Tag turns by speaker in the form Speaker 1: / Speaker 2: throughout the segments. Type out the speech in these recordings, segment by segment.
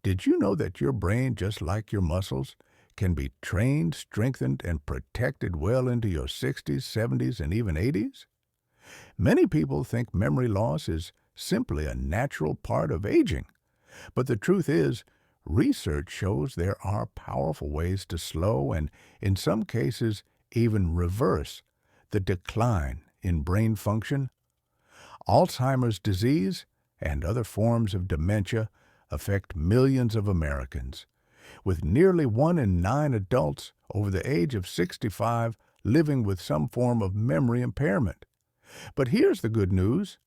Speaker 1: Did you know that your brain, just like your muscles, can be trained, strengthened, and protected well into your 60s, 70s, and even 80s? Many people think memory loss is simply a natural part of aging, but the truth is, research shows there are powerful ways to slow and, in some cases, even reverse the decline in brain function. Alzheimer's disease and other forms of dementia affect millions of Americans, with nearly 1 in 9 adults over the age of 65 living with some form of memory impairment. But here's the good news.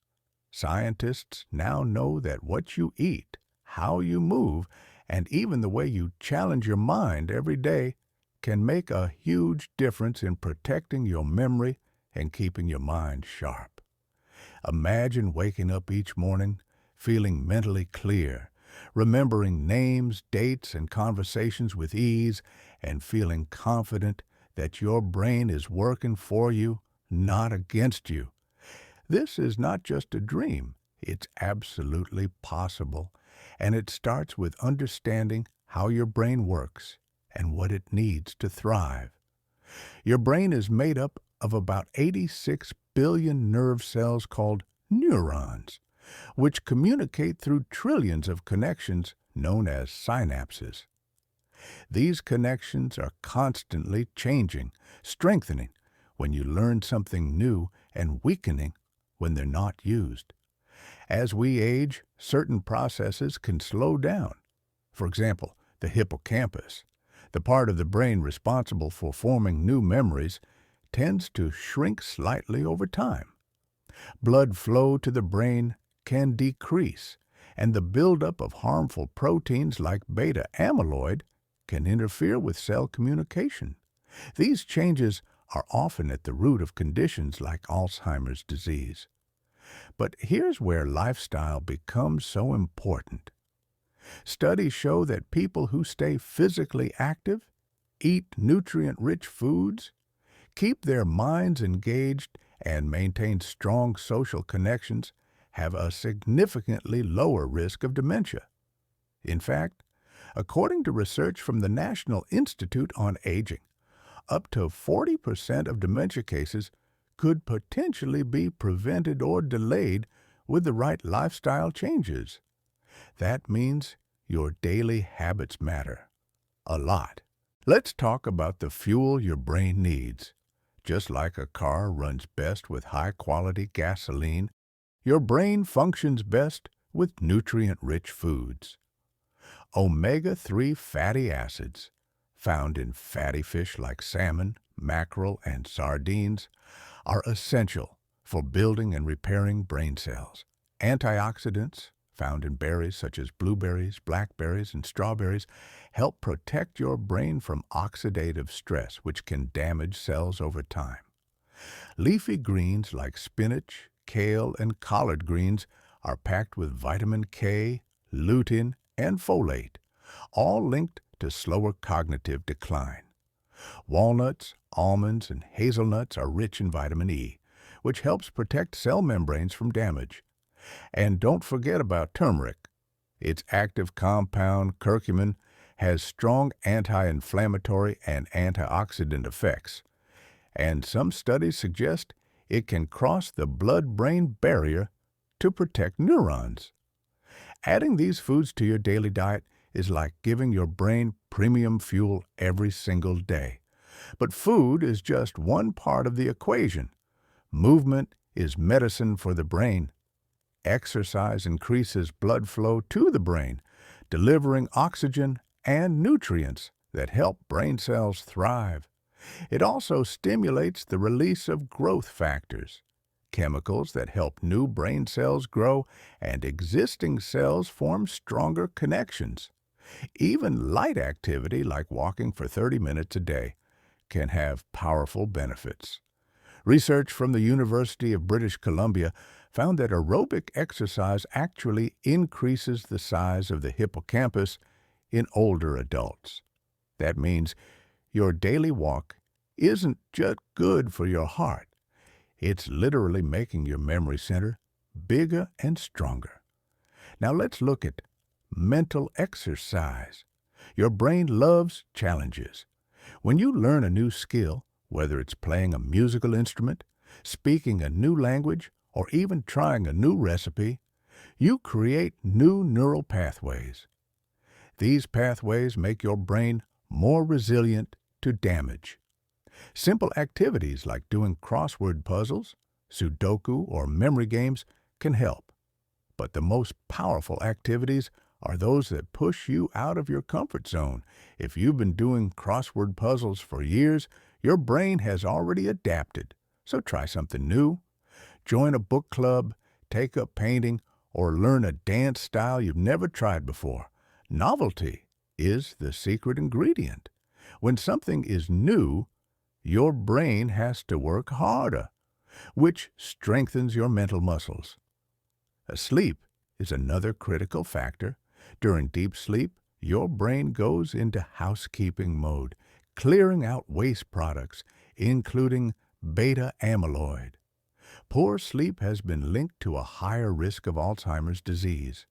Speaker 1: Scientists now know that what you eat, how you move, and even the way you challenge your mind every day can make a huge difference in protecting your memory and keeping your mind sharp. Imagine waking up each morning feeling mentally clear, remembering names, dates, and conversations with ease, and feeling confident that your brain is working for you, not against you. This is not just a dream, it's absolutely possible, and it starts with understanding how your brain works and what it needs to thrive. Your brain is made up of about 86 billion nerve cells called neurons, which communicate through trillions of connections known as synapses. These connections are constantly changing, strengthening when you learn something new and weakening when they're not used. As we age, certain processes can slow down. For example, the hippocampus, the part of the brain responsible for forming new memories, tends to shrink slightly over time. Blood flow to the brain can decrease, and the buildup of harmful proteins like beta amyloid can interfere with cell communication. These changes are often at the root of conditions like Alzheimer's disease. But here's where lifestyle becomes so important. Studies show that people who stay physically active, eat nutrient-rich foods, keep their minds engaged, and maintain strong social connections have a significantly lower risk of dementia. In fact, according to research from the National Institute on Aging, up to 40% of dementia cases could potentially be prevented or delayed with the right lifestyle changes. That means your daily habits matter a lot. Let's talk about the fuel your brain needs. Just like a car runs best with high-quality gasoline, your brain functions best with nutrient-rich foods. Omega-3 fatty acids, found in fatty fish like salmon, mackerel, and sardines, are essential for building and repairing brain cells. Antioxidants, found in berries such as blueberries, blackberries, and strawberries, help protect your brain from oxidative stress, which can damage cells over time. Leafy greens like spinach, kale, and collard greens are packed with vitamin K, lutein, and folate, all linked to slower cognitive decline. Walnuts, almonds, and hazelnuts are rich in vitamin E, which helps protect cell membranes from damage. And don't forget about turmeric. Its active compound, curcumin, has strong anti-inflammatory and antioxidant effects, and some studies suggest it can cross the blood-brain barrier to protect neurons. Adding these foods to your daily diet is like giving your brain premium fuel every single day. But food is just one part of the equation. Movement is medicine for the brain. Exercise increases blood flow to the brain, delivering oxygen and nutrients that help brain cells thrive. It also stimulates the release of growth factors, chemicals that help new brain cells grow and existing cells form stronger connections. Even light activity like walking for 30 minutes a day can have powerful benefits. Research from the University of British Columbia found that aerobic exercise actually increases the size of the hippocampus in older adults. That means your daily walk isn't just good for your heart. It's literally making your memory center bigger and stronger. Now let's look at mental exercise. Your brain loves challenges. When you learn a new skill, whether it's playing a musical instrument, speaking a new language, or even trying a new recipe, you create new neural pathways. These pathways make your brain more resilient to damage. Simple activities like doing crossword puzzles, Sudoku, or memory games can help. But the most powerful activities are those that push you out of your comfort zone. If you've been doing crossword puzzles for years, your brain has already adapted. So try something new. Join a book club, take up painting, or learn a dance style you've never tried before. Novelty is the secret ingredient. When something is new, your brain has to work harder, which strengthens your mental muscles. Sleep is another critical factor. During deep sleep, your brain goes into housekeeping mode, clearing out waste products, including beta amyloid. Poor sleep has been linked to a higher risk of Alzheimer's disease.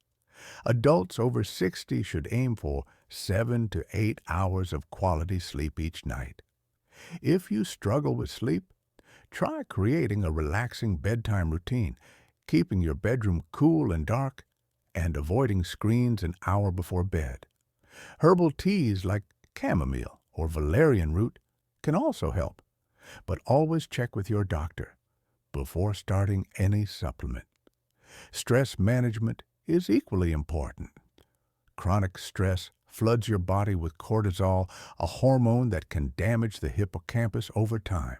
Speaker 1: Adults over 60 should aim for 7 to 8 hours of quality sleep each night. If you struggle with sleep, try creating a relaxing bedtime routine, keeping your bedroom cool and dark, and avoiding screens an hour before bed. Herbal teas like chamomile or valerian root can also help, but always check with your doctor before starting any supplement. Stress management is equally important. Chronic stress floods your body with cortisol, a hormone that can damage the hippocampus over time.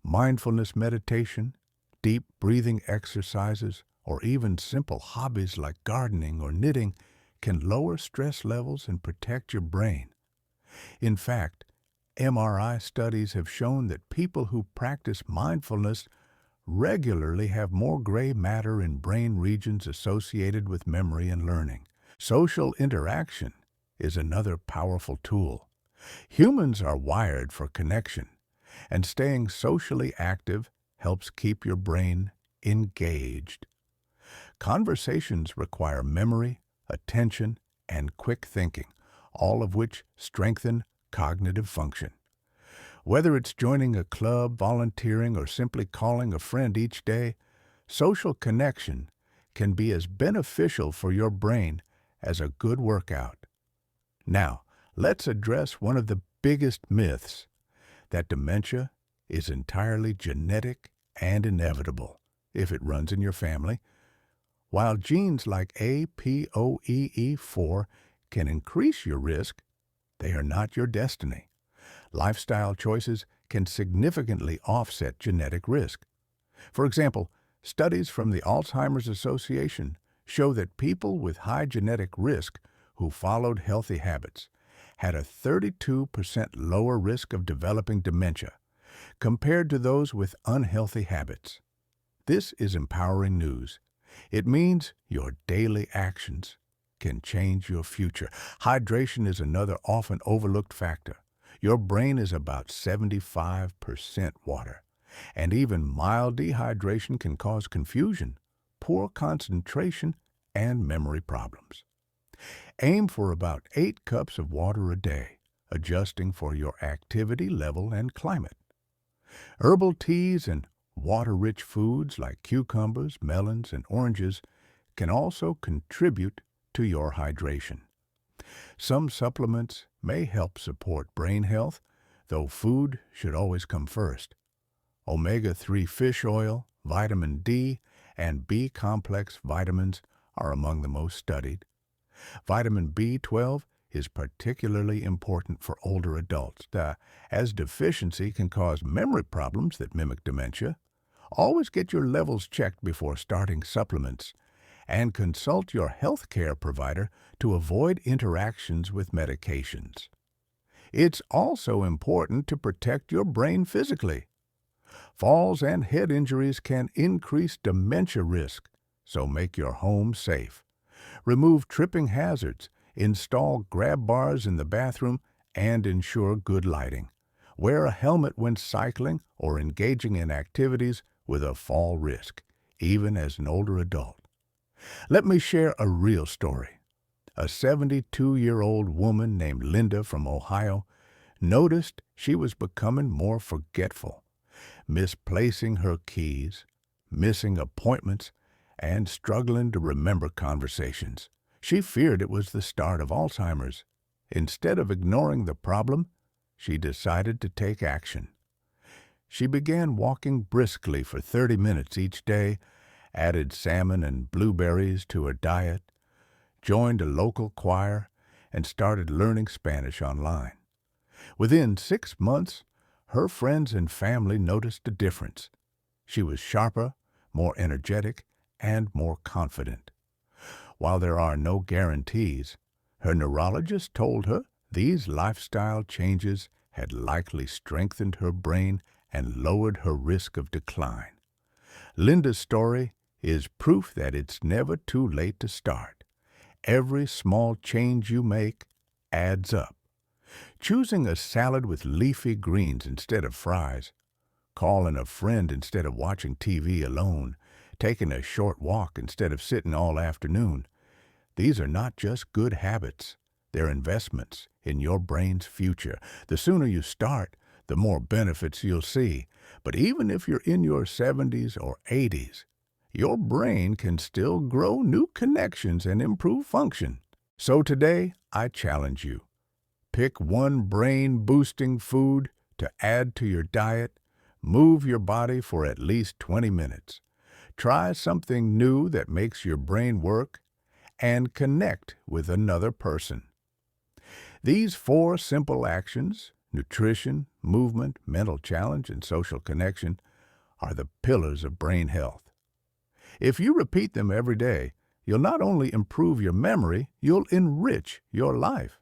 Speaker 1: Mindfulness meditation, deep breathing exercises, or even simple hobbies like gardening or knitting can lower stress levels and protect your brain. In fact, MRI studies have shown that people who practice mindfulness regularly have more gray matter in brain regions associated with memory and learning. Social interaction is another powerful tool. Humans are wired for connection, and staying socially active helps keep your brain engaged. Conversations require memory, attention, and quick thinking, all of which strengthen cognitive function. Whether it's joining a club, volunteering, or simply calling a friend each day, social connection can be as beneficial for your brain as a good workout. Now, let's address one of the biggest myths, that dementia is entirely genetic and inevitable if it runs in your family. While genes like APOE4 can increase your risk, they are not your destiny. Lifestyle choices can significantly offset genetic risk. For example, studies from the Alzheimer's Association show that people with high genetic risk who followed healthy habits had a 32% lower risk of developing dementia compared to those with unhealthy habits. This is empowering news. It means your daily actions can change your future. Hydration is another often overlooked factor. Your brain is about 75% water, and even mild dehydration can cause confusion, poor concentration, and memory problems. Aim for about 8 cups of water a day, adjusting for your activity level and climate. Herbal teas and water-rich foods like cucumbers, melons, and oranges can also contribute to your hydration. Some supplements may help support brain health, though food should always come first. Omega-3 fish oil, vitamin D, and B-complex vitamins are among the most studied. Vitamin B12 is particularly important for older adults, as deficiency can cause memory problems that mimic dementia. Always get your levels checked before starting supplements, and consult your healthcare provider to avoid interactions with medications. It's also important to protect your brain physically. Falls and head injuries can increase dementia risk, so make your home safe. Remove tripping hazards, install grab bars in the bathroom, and ensure good lighting. Wear a helmet when cycling or engaging in activities with a fall risk, even as an older adult. Let me share a real story. A 72-year-old woman named Linda from Ohio noticed she was becoming more forgetful, misplacing her keys, missing appointments, and struggling to remember conversations. She feared it was the start of Alzheimer's. Instead of ignoring the problem, she decided to take action. She began walking briskly for 30 minutes each day, added salmon and blueberries to her diet, joined a local choir, and started learning Spanish online. Within 6 months, her friends and family noticed a difference. She was sharper, more energetic, and more confident. While there are no guarantees, her neurologist told her these lifestyle changes had likely strengthened her brain and lowered her risk of decline. Linda's story is proof that it's never too late to start. Every small change you make adds up. Choosing a salad with leafy greens instead of fries, calling a friend instead of watching TV alone, taking a short walk instead of sitting all afternoon. These are not just good habits. They're investments in your brain's future. The sooner you start, the more benefits you'll see. But even if you're in your 70s or 80s, your brain can still grow new connections and improve function. So today, I challenge you. Pick one brain-boosting food to add to your diet. Move your body for at least 20 minutes. Try something new that makes your brain work, and connect with another person. These 4 simple actions, nutrition, movement, mental challenge, and social connection, are the pillars of brain health. If you repeat them every day, you'll not only improve your memory, you'll enrich your life.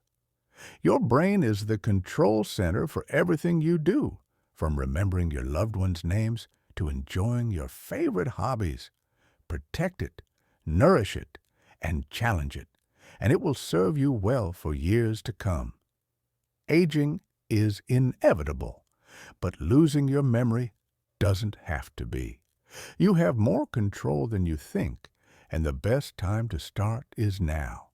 Speaker 1: Your brain is the control center for everything you do, from remembering your loved ones' names to enjoying your favorite hobbies. Protect it, nourish it, and challenge it, and it will serve you well for years to come. Aging is inevitable, but losing your memory doesn't have to be. You have more control than you think, and the best time to start is now.